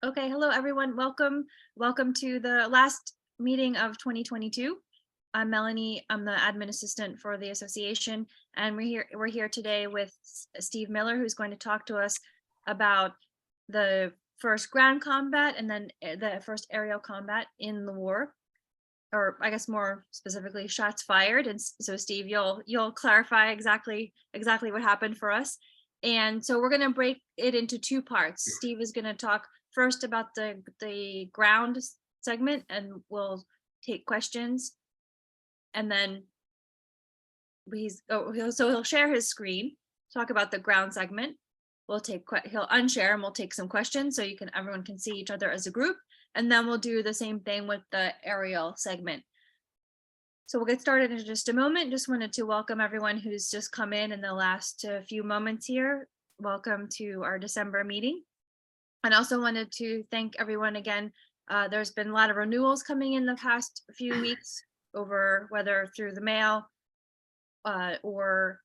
Okay, hello everyone. Welcome to the last meeting of 2022. I'm Melanie. I'm the admin assistant for the association, and we're here today with Steve Miller, who's going to talk to us about the first ground combat and then the first aerial combat in the war, or I guess more specifically shots fired. And so Steve, you'll clarify exactly what happened for us. And so we're going to break it into two parts. Steve is going to talk first about the ground segment, and we'll take questions. And then he'll share his screen, talk about the ground segment. He'll unshare and we'll take some questions so everyone can see each other as a group. And then we'll do the same thing with the aerial segment. So we'll get started in just a moment. Just wanted to welcome everyone who's just come in the last few moments here. Welcome to our December meeting. And also wanted to thank everyone again. There's been a lot of renewals coming in the past few weeks, over whether through the mail or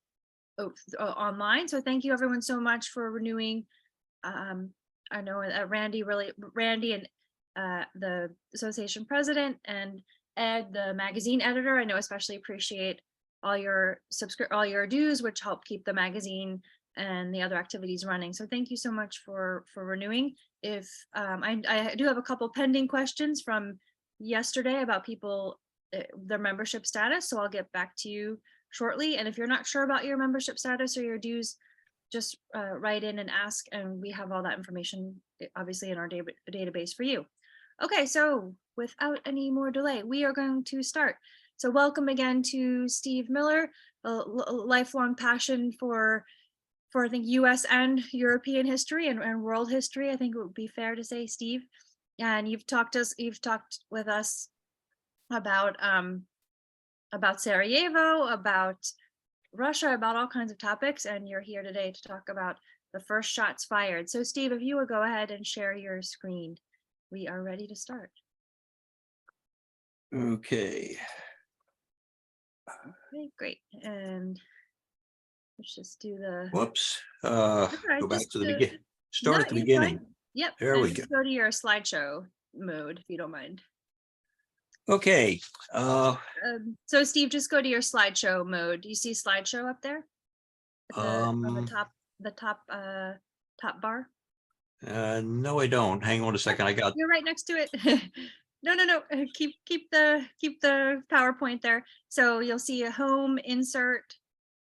online. So thank you everyone so much for renewing. I know Randy and the association president, and Ed, the magazine editor, I know especially appreciate all your dues, which help keep the magazine and the other activities running. So thank you so much for renewing. If I do have a couple pending questions from yesterday about people, their membership status, so I'll get back to you shortly. And if you're not sure about your membership status or your dues, just write in and ask, and we have all that information obviously in our database for you. Okay, so without any more delay, we are going to start. So welcome again to Steve Miller, a lifelong passion for I think US and European history and world history. I think it would be fair to say, Steve. And you've talked with us about Sarajevo, about Russia, about all kinds of topics, and you're here today to talk about the first shots fired. So Steve, if you would go ahead and share your screen, we are ready to start. Okay. Okay, great. And let's just do the. Whoops. Right, go back to the beginning. Start at the beginning. Fine. Yep. There we go. Go to your slideshow mode if you don't mind. Okay. So Steve, just go to your slideshow mode. Do you see slideshow up there? On the top bar? No, I don't. Hang on a second. You're right next to it. No. Keep the PowerPoint there. So you'll see a home insert.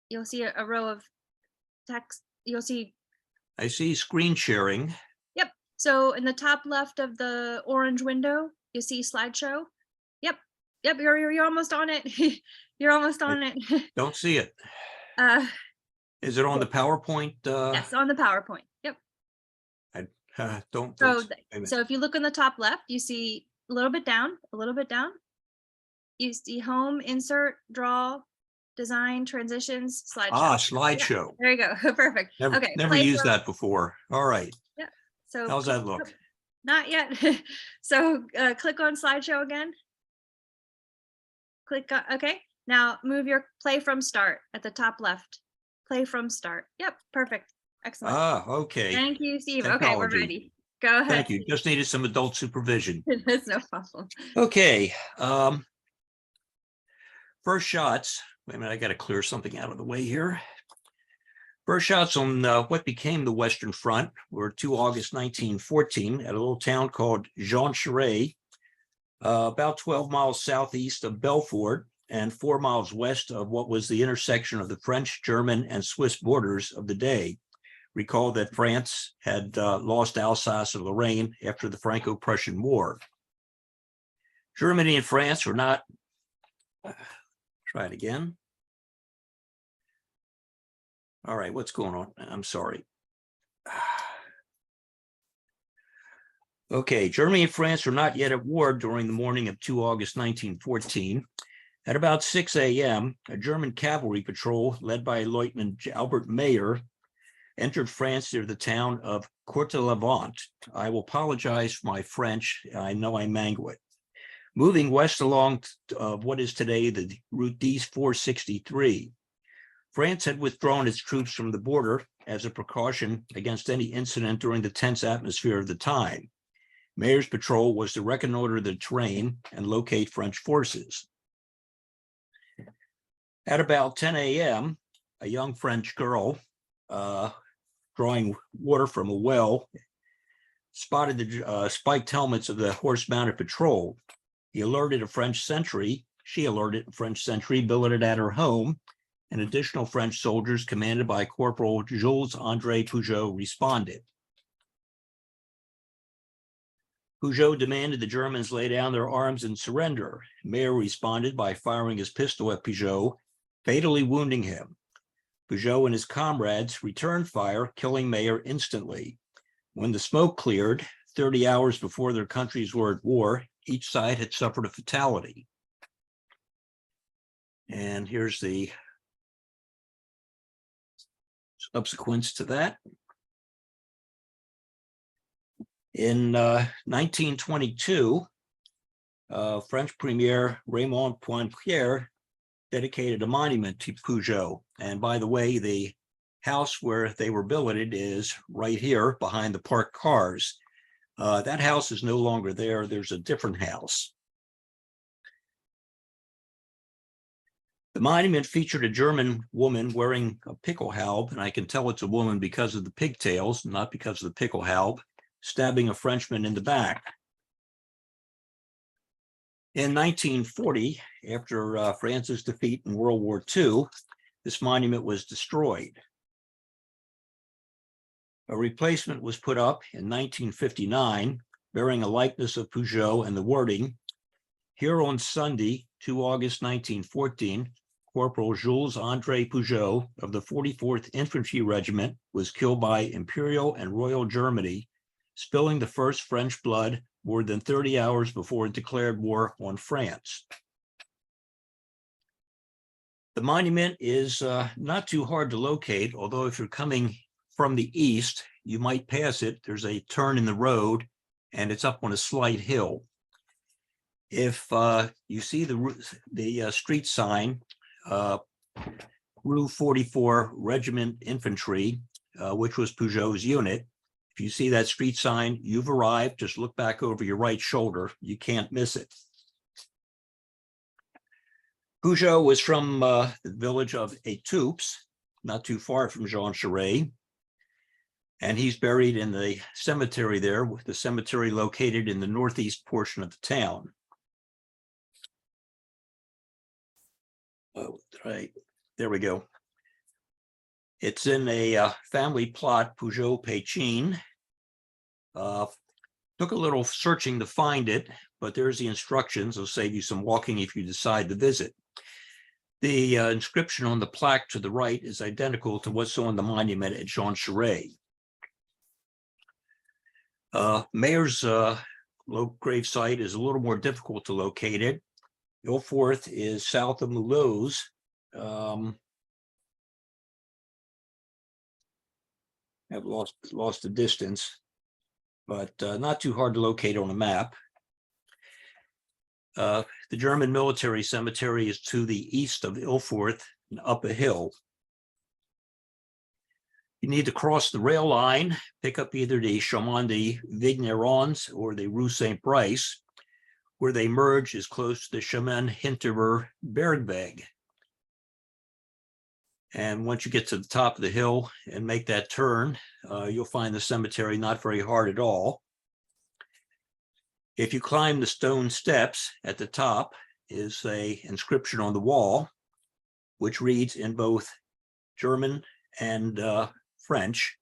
You'll see a row of text. I see screen sharing. Yep. So in the top left of the orange window, you see slideshow. Yep. You're almost on it. You're almost on it. Don't see it. Is it on the PowerPoint? Yes, on the PowerPoint. Yep. Don't. So if you look on the top left, you see a little bit down. You see home, insert, draw, design, transitions, slideshow. Slideshow. Yeah, there you go. Perfect. Never used that before. All right. Yeah. So how's that look? Not yet. So click on slideshow again. Click on, okay. Now move your play from start at the top left. Play from start. Yep. Perfect. Excellent. Okay. Thank you, Steve. Technology. Okay, we're ready. Go ahead. Thank you. Just needed some adult supervision. That's no problem. Okay. First shots. Wait a minute, I got to clear something out of the way here. First shots on what became the Western Front were 2 August 1914 at a little town called Jean Charest, about 12 miles southeast of Belfort and 4 miles west of what was the intersection of the French, German, and Swiss borders of the day. Recall that France had lost Alsace and Lorraine after the Franco-Prussian War. Germany and France were not. Try it again. All right, what's going on? I'm sorry. Okay, Germany and France were not yet at war during the morning of 2 August 1914. At about 6 a.m., a German cavalry patrol led by Lieutenant Albert Mayer entered France near the town of Courtevant. I will apologize for my French. I know I mangle it. Moving west along what is today the Route D463. France had withdrawn its troops from the border as a precaution against any incident during the tense atmosphere of the time. Mayor's patrol was to reconnoiter the terrain and locate French forces. At about 10 a.m., a young French girl drawing water from a well spotted the spiked helmets of the horse-mounted patrol. She alerted a French sentry billeted at her home, and additional French soldiers commanded by Corporal Jules-André Peugeot responded. Peugeot demanded the Germans lay down their arms and surrender. Mayer responded by firing his pistol at Peugeot, fatally wounding him. Peugeot and his comrades returned fire, killing Mayer instantly. When the smoke cleared, 30 hours before their countries were at war, each side had suffered a fatality. And here's the subsequence to that. In 1922, French Premier Raymond Poincaré dedicated a monument to Peugeot. And by the way, the house where they were billeted is right here behind the parked cars. That house is no longer there. There's a different house. The monument featured a German woman wearing a pickelhaube, and I can tell it's a woman because of the pigtails, not because of the pickelhaube, stabbing a Frenchman in the back. In 1940, after France's defeat in World War II, this monument was destroyed. A replacement was put up in 1959, bearing a likeness of Peugeot and the wording, "Here on Sunday, 2 August 1914, Corporal Jules-André Peugeot of the 44th Infantry Regiment was killed by Imperial and Royal Germany, spilling the first French blood more than 30 hours before it declared war on France." The monument is not too hard to locate, although if you're coming from the east, you might pass it. There's a turn in the road, and it's up on a slight hill. If you see the street sign, Rue 44 Regiment Infantry, which was Peugeot's unit, if you see that street sign, you've arrived. Just look back over your right shoulder. You can't miss it. Peugeot was from the village of Étoups, not too far from Jean Charest, and he's buried in the cemetery there, with the cemetery located in the northeast portion of the town. Oh, right, there we go. It's in a family plot, Peugeot Péchin. Took a little searching to find it, but there's the instructions. It'll save you some walking if you decide to visit. The inscription on the plaque to the right is identical to what's on the monument at Jean Charest. Mayer's grave site is a little more difficult to locate it. Ilforth is south of Mulhouse. I've lost the distance, but not too hard to locate on a map. The German military cemetery is to the east of Ilforth and up a hill. You need to cross the rail line, pick up either the Chemin de Vignerons or the Rue Saint-Brice. Where they merge is close to the Chemin Hinterer Bergweg. And once you get to the top of the hill and make that turn, you'll find the cemetery not very hard at all. If you climb the stone steps at the top is an inscription on the wall, which reads in both German and French.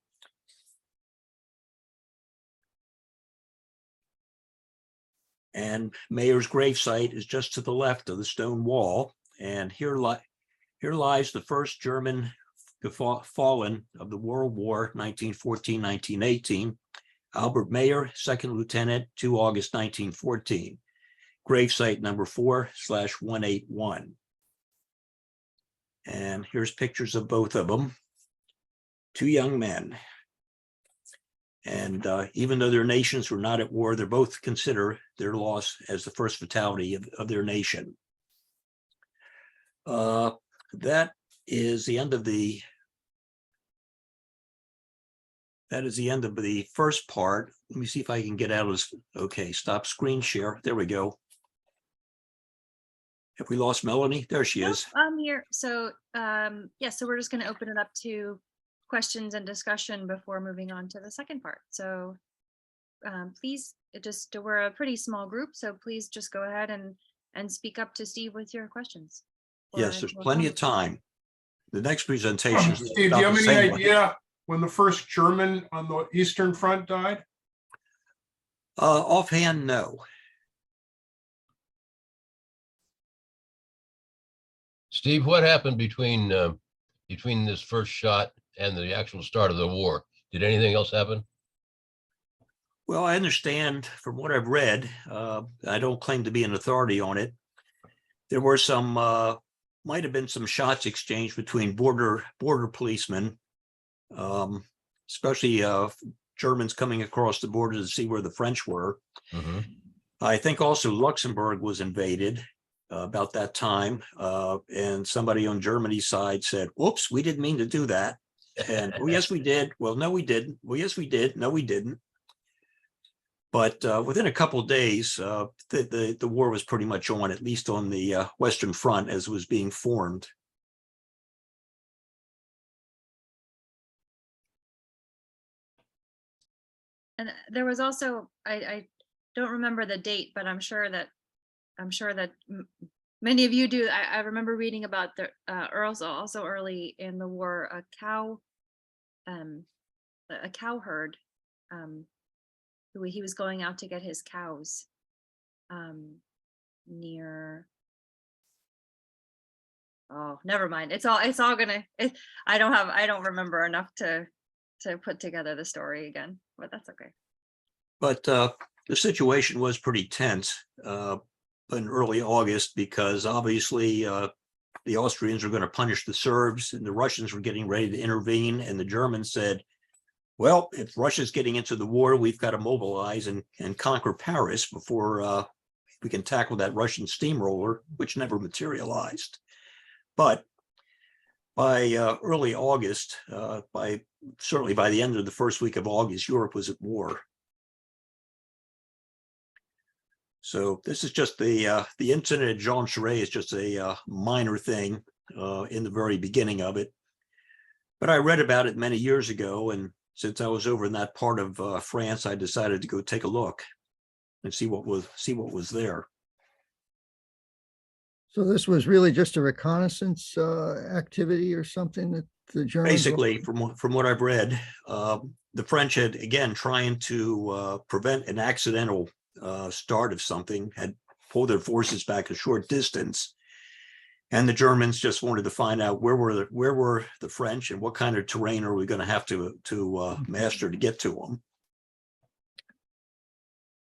And Mayer's gravesite is just to the left of the stone wall. And here lies the first German fallen of the World War, 1914-1918, Albert Mayer, 2nd Lieutenant, 2 August 1914. Gravesite number 4/181. And here's pictures of both of them. Two young men. And even though their nations were not at war, they both consider their loss as the first fatality of their nation. That is the end of the That is the end of the first part. Let me see if I can get out of this. Okay, stop screen share. There we go. Have we lost Melanie? There she is. I'm here. So yeah, so we're just going to open it up to questions and discussion before moving on to the second part. So please, we're a pretty small group, so please just go ahead and speak up to Steve with your questions. Yes, there's plenty of time. The next presentation. Steve, do you have any idea when the first German on the Eastern Front died? Offhand, no. Steve, what happened between this first shot and the actual start of the war? Did anything else happen? Well, I understand from what I've read, I don't claim to be an authority on it. There were some, might have been some shots exchanged between border policemen, especially Germans coming across the border to see where the French were. Mm-hmm. I think also Luxembourg was invaded about that time, and somebody on Germany's side said, "Whoops, we didn't mean to do that." And oh, yes, we did. Well, no, we didn't. Well, yes, we did. No, we didn't. But within a couple of days, the war was pretty much on, at least on the Western Front as it was being formed. And there was also, I don't remember the date, but I'm sure that many of you do. I remember reading about the Earls also early in the war, a cow herd. He was going out to get his cows near. Oh, never mind. It's all gonna. I don't remember enough to put together the story again, but that's okay. But the situation was pretty tense in early August because obviously the Austrians were going to punish the Serbs and the Russians were getting ready to intervene, and the Germans said, well, if Russia's getting into the war, we've got to mobilize and conquer Paris before we can tackle that Russian steamroller, which never materialized. But by early August, certainly by the end of the first week of August, Europe was at war. So this is just the incident at Jean Charest is just a minor thing in the very beginning of it. But I read about it many years ago, and since I was over in that part of France, I decided to go take a look and see what was there. So this was really just a reconnaissance activity or something that the Germans. Basically, from what I've read, the French had again trying to prevent an accidental start of something, had pulled their forces back a short distance. And the Germans just wanted to find out where were the French and what kind of terrain are we going to have to master to get to them.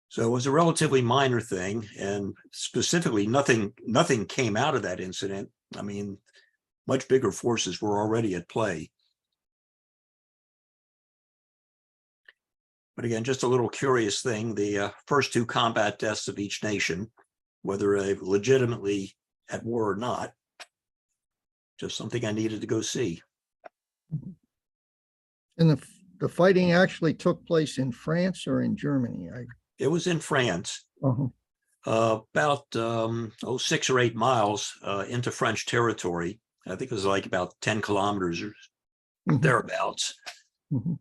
So it was a relatively minor thing, and specifically nothing came out of that incident. I mean, much bigger forces were already at play. But again, just a little curious thing, the first two combat deaths of each nation, whether they legitimately at war or not, just something I needed to go see. And the fighting actually took place in France or in Germany? It was in France, Uh-huh. about 6 or 8 miles into French territory. I think it was like about 10 kilometers or thereabouts. Mhm.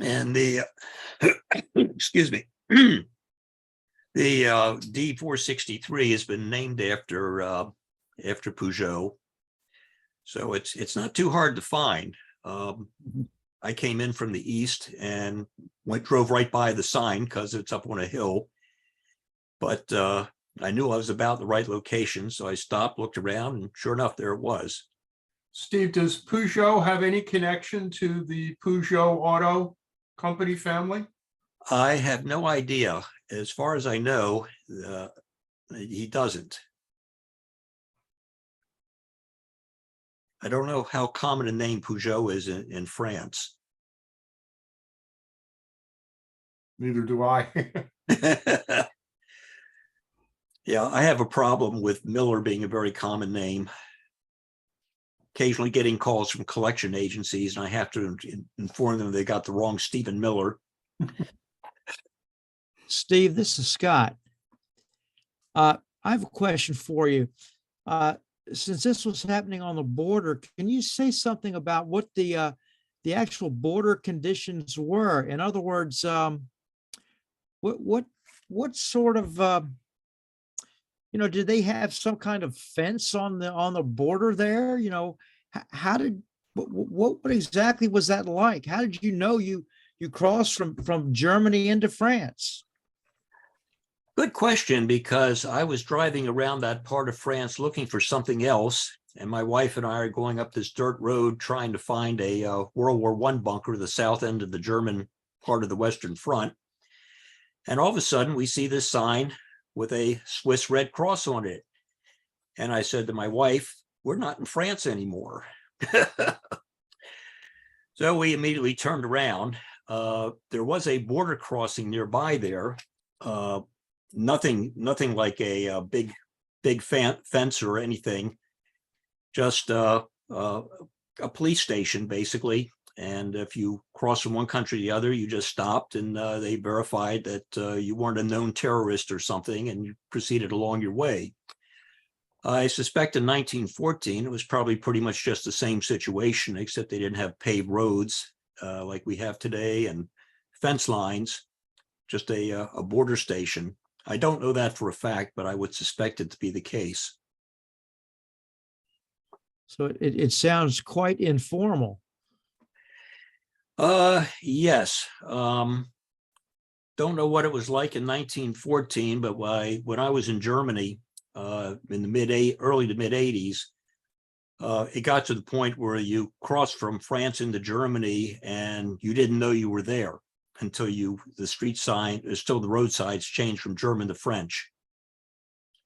And the, excuse me, the D463 has been named after Peugeot. So it's not too hard to find. I came in from the east and drove right by the sign because it's up on a hill. But I knew I was about the right location, so I stopped, looked around, and sure enough, there it was. Steve, does Peugeot have any connection to the Peugeot Auto Company family? I have no idea. As far as I know, he doesn't. I don't know how common a name Peugeot is in France. Neither do I. Yeah, I have a problem with Miller being a very common name. occasionally getting calls from collection agencies, and I have to inform them they got the wrong Stephen Miller. Steve, this is Scott. I have a question for you. Since this was happening on the border, can you say something about what the actual border conditions were? In other words, what sort of did they have some kind of fence on the border there? How did what exactly was that like? How did you know you crossed from Germany into France? Good question, because I was driving around that part of France looking for something else, and my wife and I are going up this dirt road trying to find a World War I bunker, the south end of the German part of the Western Front. And all of a sudden, we see this sign with a Swiss Red Cross on it. And I said to my wife, "We're not in France anymore." So we immediately turned around. There was a border crossing nearby there. Nothing like a big fence or anything, just a police station basically. And if you cross from one country to the other, you just stopped, and they verified that you weren't a known terrorist or something, and you proceeded along your way. I suspect in 1914 it was probably pretty much just the same situation, except they didn't have paved roads like we have today and fence lines, just a border station. I don't know that for a fact, but I would suspect it to be the case. So it sounds quite informal. Yes. Don't know what it was like in 1914, but when I was in Germany in the early to mid 80s, it got to the point where you crossed from France into Germany and you didn't know you were there until the street sign, still the road signs changed from German to French.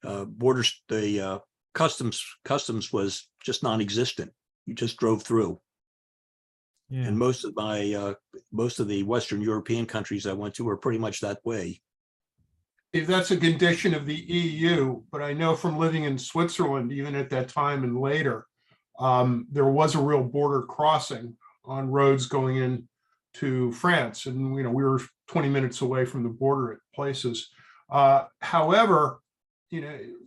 The customs was just non-existent. You just drove through. Yeah. And most of the Western European countries I went to were pretty much that way. If that's a condition of the EU, but I know from living in Switzerland, even at that time and later, there was a real border crossing on roads going in to France, and we were 20 minutes away from the border at places. However,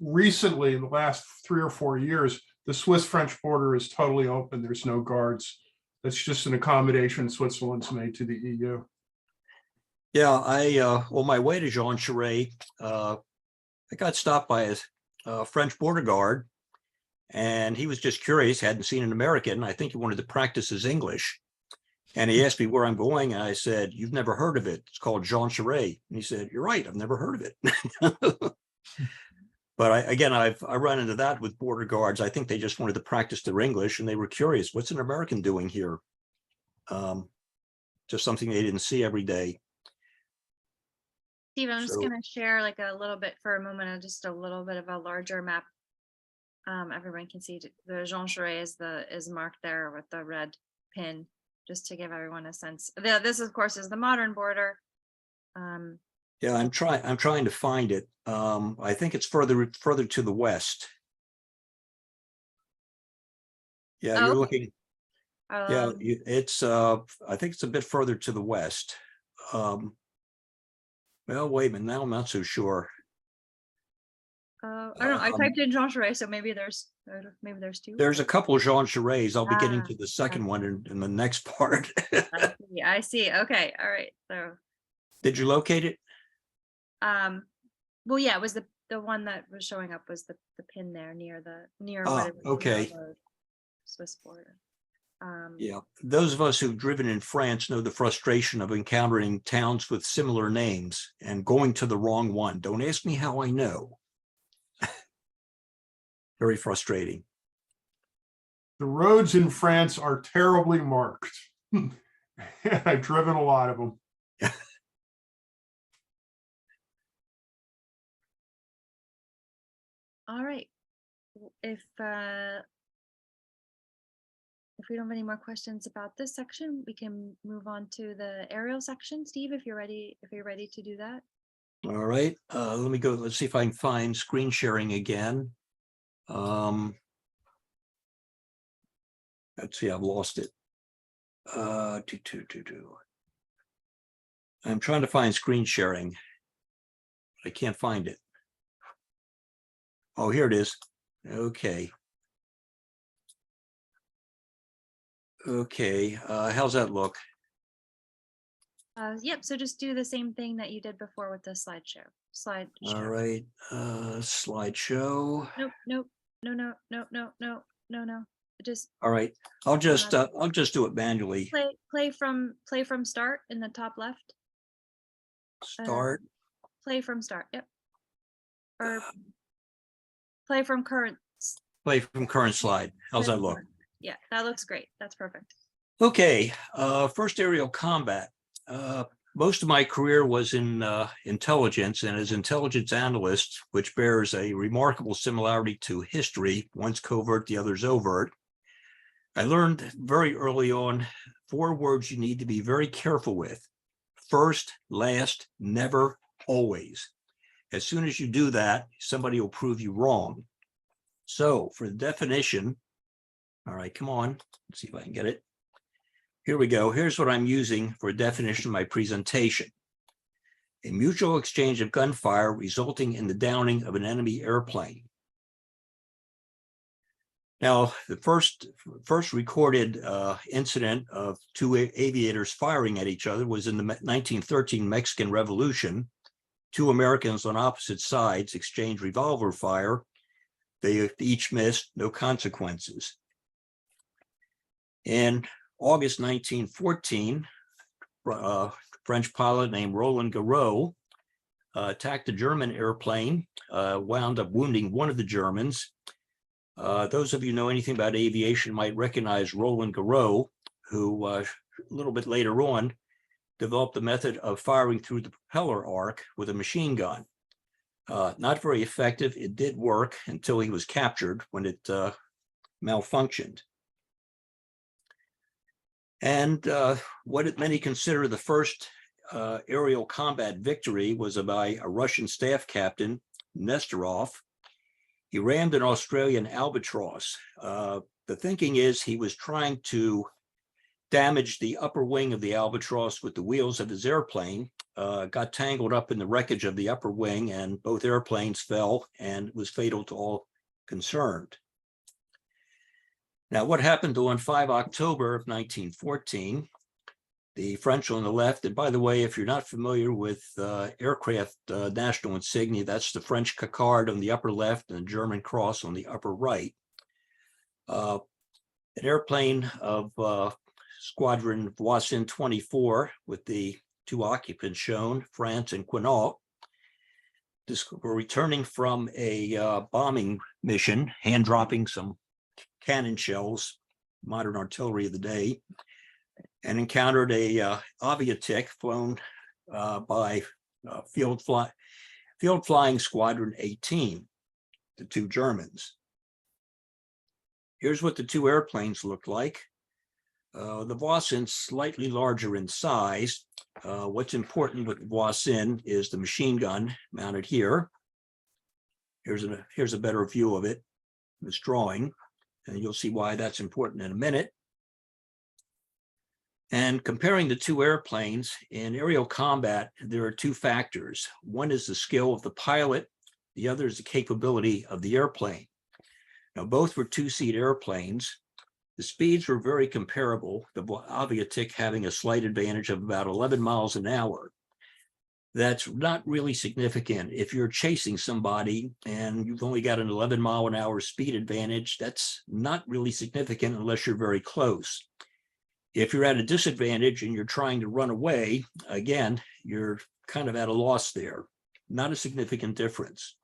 recently in the last 3 or 4 years, the Swiss-French border is totally open. There's no guards. That's just an accommodation Switzerland's made to the EU. Yeah, on my way to Jean Charest, I got stopped by a French border guard, and he was just curious, hadn't seen an American. I think he wanted to practice his English. And he asked me where I'm going, and I said, "You've never heard of it. It's called Jean Charest." And he said, "You're right, I've never heard of it." But I run into that with border guards. I think they just wanted to practice their English, and they were curious, what's an American doing here? Just something they didn't see every day. Steve, I'm just So- gonna share like a little bit for a moment, just a little bit of a larger map. Everyone can see the Jean Charest is marked there with the red pin, just to give everyone a sense. This, of course, is the modern border. Yeah, I'm trying to find it. I think it's further to the west. Yeah, Oh, you're okay. looking. Yeah, Um, it's I think it's a bit further to the west. Well, wait a minute, now I'm not so sure. I don't know. I typed in Jean Charest, so maybe there's two. There's a couple of Jean Charest. I'll be getting Ah, to the second okay. one in the next part. I see. Okay. All right. So, Did you locate it? well, yeah, it was the one that was showing up was the pin there near Ah, whatever okay. road, Swiss border. Yeah, those of us who've driven in France know the frustration of encountering towns with similar names and going to the wrong one. Don't ask me how I know. Very frustrating. The roads in France are terribly marked. I've driven a lot of them. All right. If we don't have any more questions about this section, we can move on to the Ariel section. Steve, if you're ready to do that. All right, let me go. Let's see if I can find screen sharing again. Let's see, I've lost it. I'm trying to find screen sharing. I can't find it. Oh, here it is. Okay. Okay, how's that look? Yep, so just do the same thing that you did before with the slideshow. All right, slideshow. Nope, nope, no. Just All right, I'll just do it manually. play from start in the top left. Start. Play from start, yep. Or play from current. Play from current slide. How's play that from look? current. Yeah, that looks great. That's perfect. Okay, first aerial combat. Most of my career was in intelligence, and as intelligence analyst, which bears a remarkable similarity to history, one's covert, the other's overt. I learned very early on 4 words you need to be very careful with. First, last, never, always. As soon as you do that, somebody will prove you wrong. So for the definition, all right, come on, let's see if I can get it. Here we go. Here's what I'm using for a definition of my presentation. A mutual exchange of gunfire resulting in the downing of an enemy airplane. Now, the first recorded incident of 2 aviators firing at each other was in the 1913 Mexican Revolution. 2 Americans on opposite sides exchanged revolver fire. They each missed, no consequences. In August 1914, French pilot named Roland Garros attacked a German airplane, wound up wounding one of the Germans. Those of you who know anything about aviation might recognize Roland Garros, who a little bit later on developed the method of firing through the propeller arc with a machine gun. Not very effective. It did work until he was captured when it malfunctioned. And what many consider the first aerial combat victory was by a Russian staff captain, Nesterov. He rammed an Australian Albatross. The thinking is he was trying to damage the upper wing of the Albatross with the wheels of his airplane, got tangled up in the wreckage of the upper wing, and both airplanes fell, and it was fatal to all concerned. Now, what happened on 5 October of 1914, the French on the left, and by the way, if you're not familiar with aircraft national insignia, that's the French cocarde on the upper left and the German cross on the upper right. An airplane of Squadron Voisin 24 with the 2 occupants shown, France and Quinault, were returning from a bombing mission, hand dropping some cannon shells, modern artillery of the day, and encountered a aviatik flown by Field Flying Squadron 18, the 2 Germans. Here's what the 2 airplanes looked like. The Voisin slightly larger in size. What's important with the Voisin is the machine gun mounted here. Here's a better view of it, this drawing. And you'll see why that's important in a minute. And comparing the 2 airplanes, in aerial combat, there are 2 factors. One is the skill of the pilot. The other is the capability of the airplane. Now, both were 2-seat airplanes. The speeds were very comparable, the aviatik having a slight advantage of about 11 miles an hour. That's not really significant. If you're chasing somebody and you've only got an 11-mile-an-hour speed advantage, that's not really significant unless you're very close. If you're at a disadvantage and you're trying to run away, again, you're kind of at a loss there. Not a significant difference.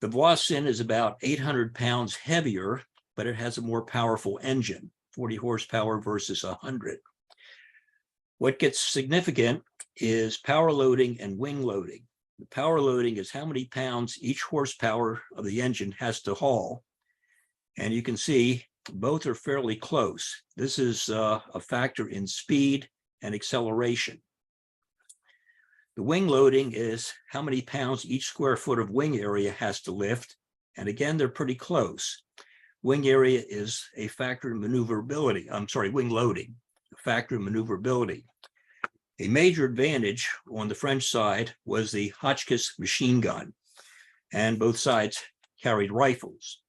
The Voisin is about 800 pounds heavier, but it has a more powerful engine, 40 horsepower versus 100. What gets significant is power loading and wing loading. The power loading is how many pounds each horsepower of the engine has to haul. And you can see both are fairly close. This is a factor in speed and acceleration. The wing loading is how many pounds each square foot of wing area has to lift. And again, they're pretty close. Wing area is a factor in maneuverability. I'm sorry, wing loading, a factor in maneuverability. A major advantage on the French side was the Hotchkiss machine gun, and both sides carried rifles.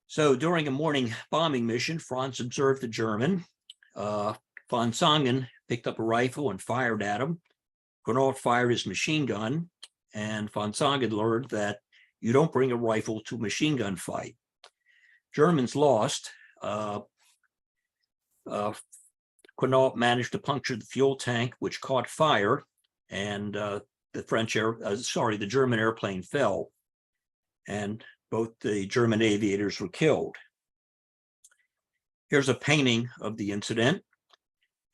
So during a morning bombing mission, Franz observed the German. Von Sangen picked up a rifle and fired at him. Quinault fired his machine gun, and von Sangen learned that you don't bring a rifle to a machine gun fight. Germans lost. Quinault managed to puncture the fuel tank, which caught fire, and the German airplane fell, and both the German aviators were killed. Here's a painting of the incident,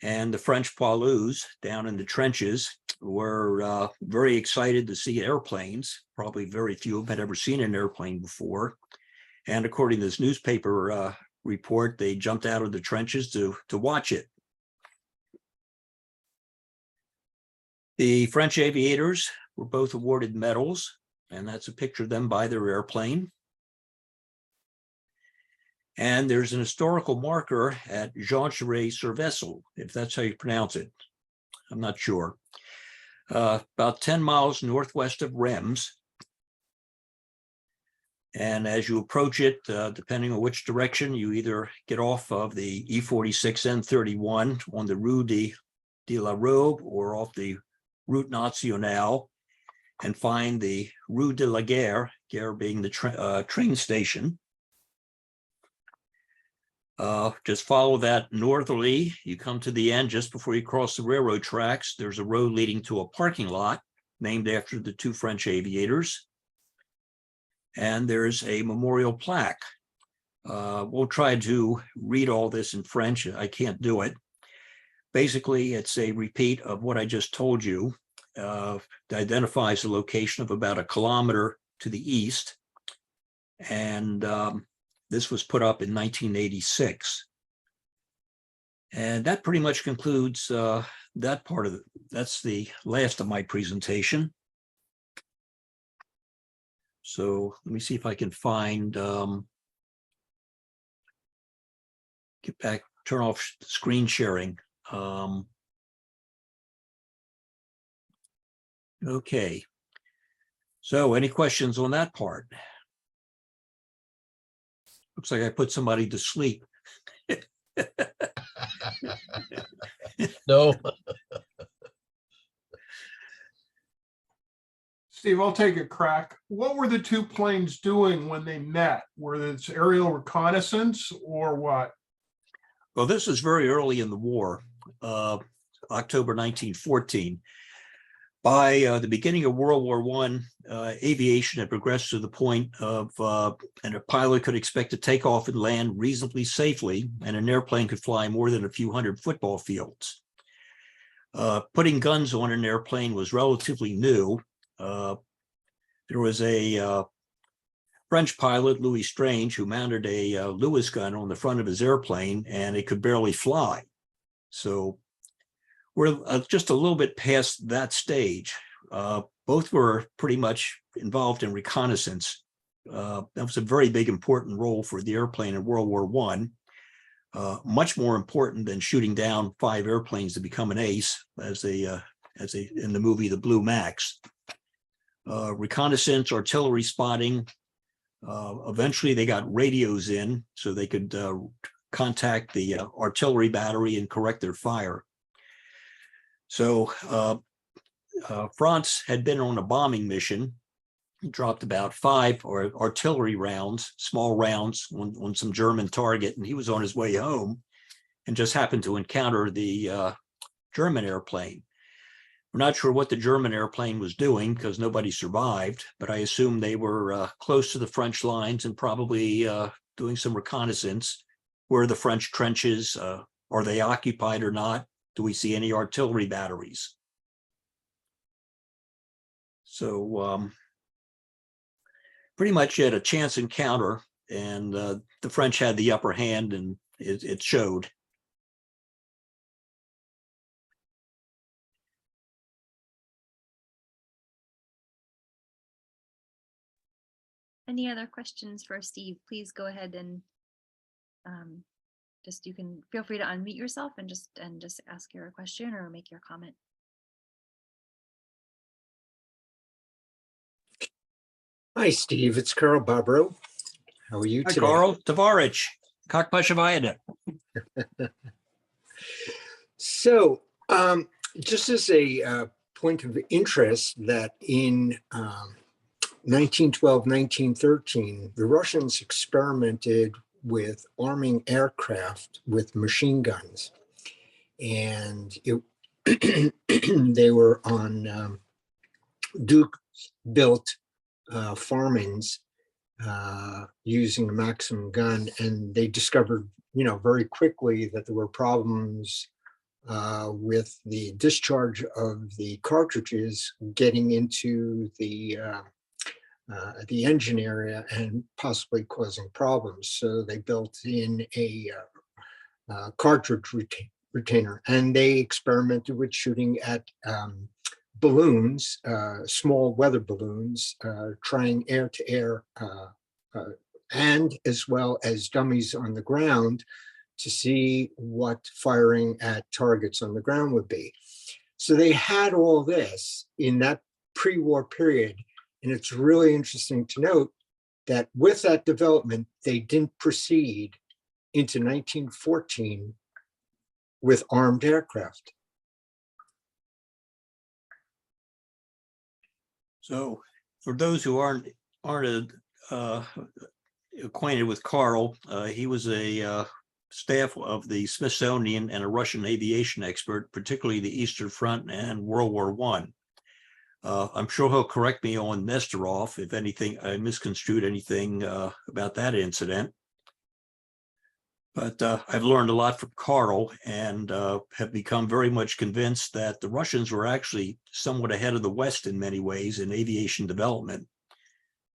and the French poilus down in the trenches were very excited to see airplanes. Probably very few had ever seen an airplane before. And according to this newspaper report, they jumped out of the trenches to watch it. The French aviators were both awarded medals, and that's a picture of them by their airplane. And there's an historical marker at Jonchery-sur-Vesle, if that's how you pronounce it. I'm not sure. About 10 miles northwest of Reims. And as you approach it, depending on which direction, you either get off of the E46 N31 on the Rue de la Robe or off the Route Nationale and find the Rue de la Gare, Gare being the train station. Just follow that northerly. You come to the end just before you cross the railroad tracks. There's a road leading to a parking lot named after the two French aviators. And there's a memorial plaque. We'll try to read all this in French. I can't do it. Basically, it's a repeat of what I just told you. It identifies the location of about 1 kilometer to the east. And this was put up in 1986. And that pretty much concludes that part of it. That's the last of my presentation. So let me see if I can find, get back, turn off screen sharing. Okay. So any questions on that part? Looks like I put somebody to sleep. No, Steve, I'll take a crack. What were the two planes doing when they met? Were it aerial reconnaissance or what? Well, this was very early in the war, October 1914. By the beginning of World War I, aviation had progressed to the point of, and a pilot could expect to take off and land reasonably safely, and an airplane could fly more than a few hundred football fields. Putting guns on an airplane was relatively new. There was a French pilot, Louis Strange, who mounted a Lewis gun on the front of his airplane, and it could barely fly. So we're just a little bit past that stage. Both were pretty much involved in reconnaissance. That was a very big, important role for the airplane in World War I. Much more important than shooting down 5 airplanes to become an ace, as they in the movie The Blue Max. Reconnaissance, artillery spotting. Eventually, they got radios in so they could contact the artillery battery and correct their fire. So Franz had been on a bombing mission. He dropped about 5 artillery rounds, small rounds, on some German target, and he was on his way home and just happened to encounter the German airplane. We're not sure what the German airplane was doing because nobody survived, but I assume they were close to the French lines and probably doing some reconnaissance. Where are the French trenches? Are they occupied or not? Do we see any artillery batteries? So pretty much at a chance encounter, and the French had the upper hand, and it showed. Any other questions for Steve? Please go ahead and just you can feel free to unmute yourself and just ask your question or make your comment. Hi, Steve. It's Carl Barbaro. How are you Hi, today? Carl. Tavarich. Kak Pashavayada. So, just as a point of interest, that in 1912, 1913, the Russians experimented with arming aircraft with machine guns. And they were on Duke-built farmings using a Maxim gun, and they discovered, very quickly that there were problems with the discharge of the cartridges getting into the engine area and possibly causing problems. So they built in a cartridge retainer, and they experimented with shooting at balloons, small weather balloons, trying air-to-air and as well as dummies on the ground to see what firing at targets on the ground would be. So they had all this in that pre-war period. And it's really interesting to note that with that development, they didn't proceed into 1914 with armed aircraft. So for those who aren't acquainted with Carl, he was a staff of the Smithsonian and a Russian aviation expert, particularly the Eastern Front and World War I. I'm sure he'll correct me on Nesterov if anything, I misconstrued anything about that incident. But I've learned a lot from Carl and have become very much convinced that the Russians were actually somewhat ahead of the West in many ways in aviation development,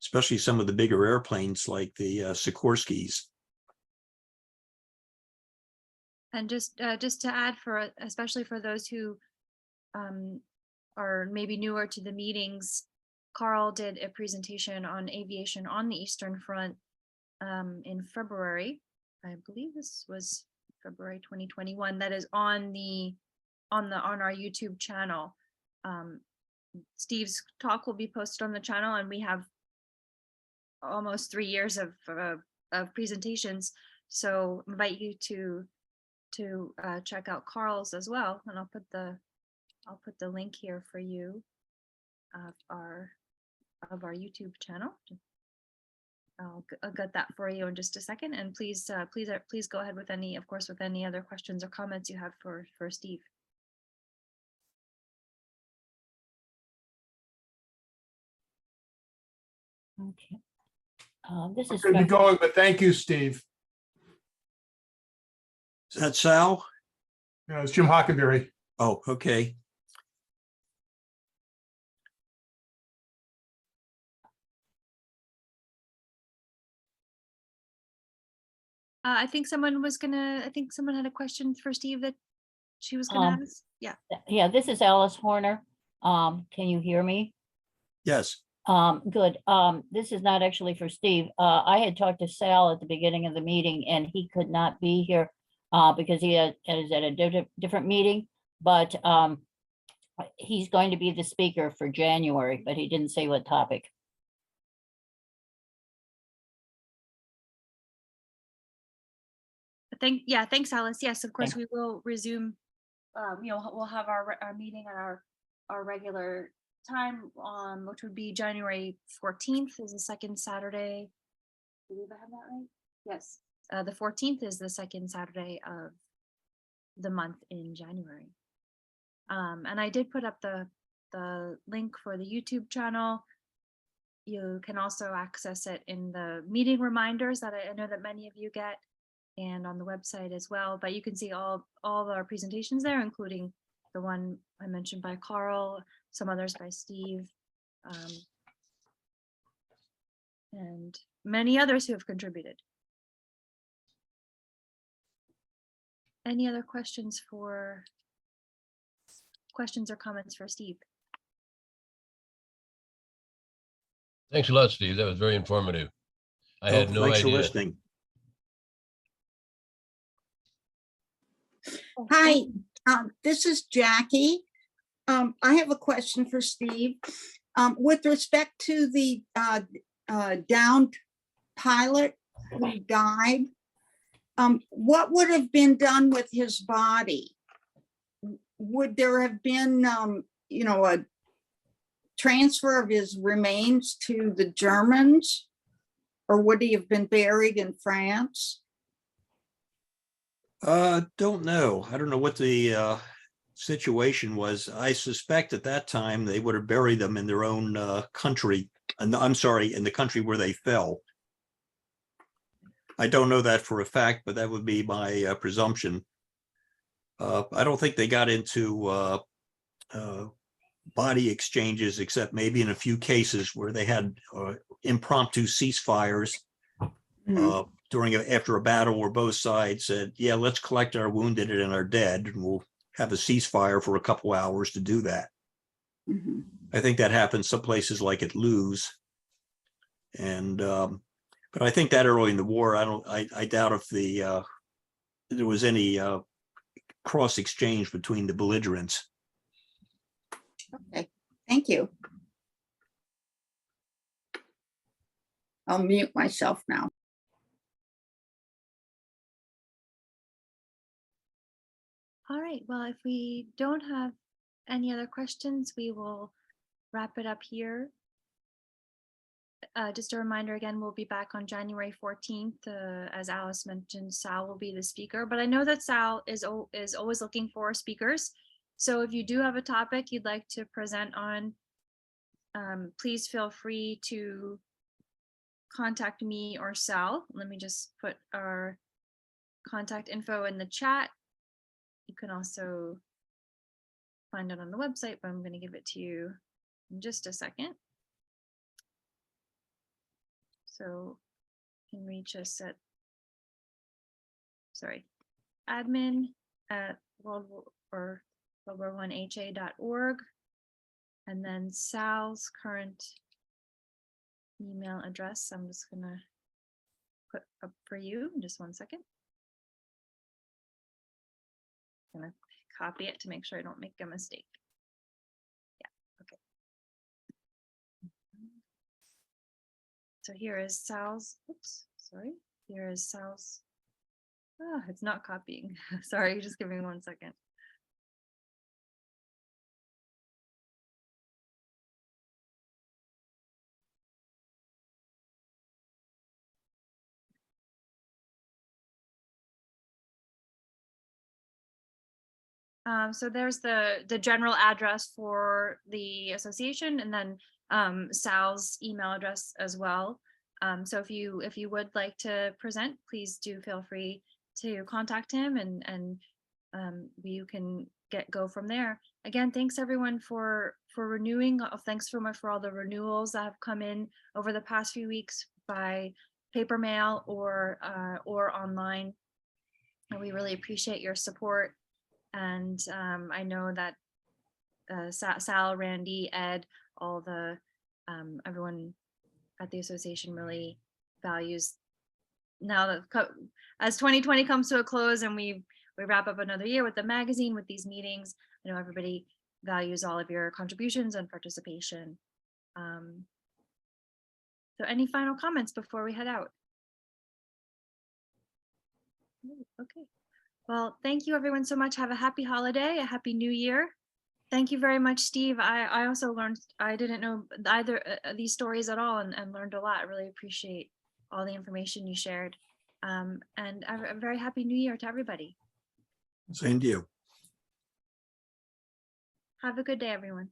especially some of the bigger airplanes like the Sikorskys. And just to add, especially for those who are maybe newer to the meetings, Carl did a presentation on aviation on the Eastern Front in February. I believe this was February 2021. That is on our YouTube channel. Steve's talk will be posted on the channel, and we have almost 3 years of presentations. So invite you to check out Carl's as well, and I'll put the link here for you of our YouTube channel. I'll get that for you in just a second, and please go ahead with any other questions or comments you have for Steve. Okay. This is Could be going, but thank you, Steve. Is that Sal? Yeah, it's Jim Hockenberry. Oh, okay. I think someone had a question for Steve that she was gonna ask. Yeah. Yeah, this is Alice Horner. Can you hear me? Yes. Good. This is not actually for Steve. I had talked to Sal at the beginning of the meeting, and he could not be here because he is at a different meeting, but he's going to be the speaker for January, but he didn't say what topic. Thanks, Alice. Yes, of course, we will resume. We'll have our meeting at our regular time, which would be January 14th is the second Saturday. I believe I have that right? Yes. The 14th is the second Saturday of the month in January. And I did put up the link for the YouTube channel. You can also access it in the meeting reminders that I know that many of you get, and on the website as well. But you can see all of our presentations there, including the one I mentioned by Carl, some others by Steve, and many others who have contributed. Any other questions or comments for Steve? Thanks a lot, Steve. That was very informative. I Oh, had no thanks for idea. listening. Hi, this is Jackie. I have a question for Steve. With respect to the downed pilot who died, what would have been done with his body? Would there have been, a transfer of his remains to the Germans? Or would he have been buried in France? Don't know. I don't know what the situation was. I suspect at that time they would have buried them in their own country. And I'm sorry, in the country where they fell. I don't know that for a fact, but that would be my presumption. I don't think they got into body exchanges, except maybe in a few cases where they had impromptu ceasefires after a battle where both sides said, yeah, let's collect our wounded and our dead, and we'll have a ceasefire for a couple hours to do that. Mhm. I think that happens some places like at Luz. And but I think that early in the war, I doubt if there was any cross exchange between the belligerents. Okay, thank you. I'll mute myself now. All right, well, if we don't have any other questions, we will wrap it up here. Just a reminder again, we'll be back on January 14th. As Alice mentioned, Sal will be the speaker, but I know that Sal is always looking for speakers. So if you do have a topic you'd like to present on, please feel free to contact me or Sal. Let me just put our contact info in the chat. You can also find it on the website, but I'm going to give it to you in just a second. So you can reach us at, admin at WW1HA.org. And then Sal's current email address, I'm just going to put up for you in just 1 second. I'm going to copy it to make sure I don't make a mistake. Yeah, okay. So here is Sal's, here is Sal's, it's not copying. Sorry, just give me 1 second. So there's the general address for the association, and then Sal's email address as well. So if you would like to present, please do feel free to contact him, and you can go from there. Again, thanks everyone for renewing. Thanks so much for all the renewals that have come in over the past few weeks by paper mail or online. And we really appreciate your support. And I know that Sal, Randy, Ed, all the everyone at the association really values now that as 2020 comes to a close and we wrap up another year with the magazine, with these meetings. I know everybody values all of your contributions and participation. So any final comments before we head out? Okay. Well, thank you everyone so much. Have a happy holiday, a happy new year. Thank you very much, Steve. I also learned, I didn't know either these stories at all, and learned a lot. I really appreciate all the information you shared. And a very happy new year to everybody. Same to you. Have a good day, everyone.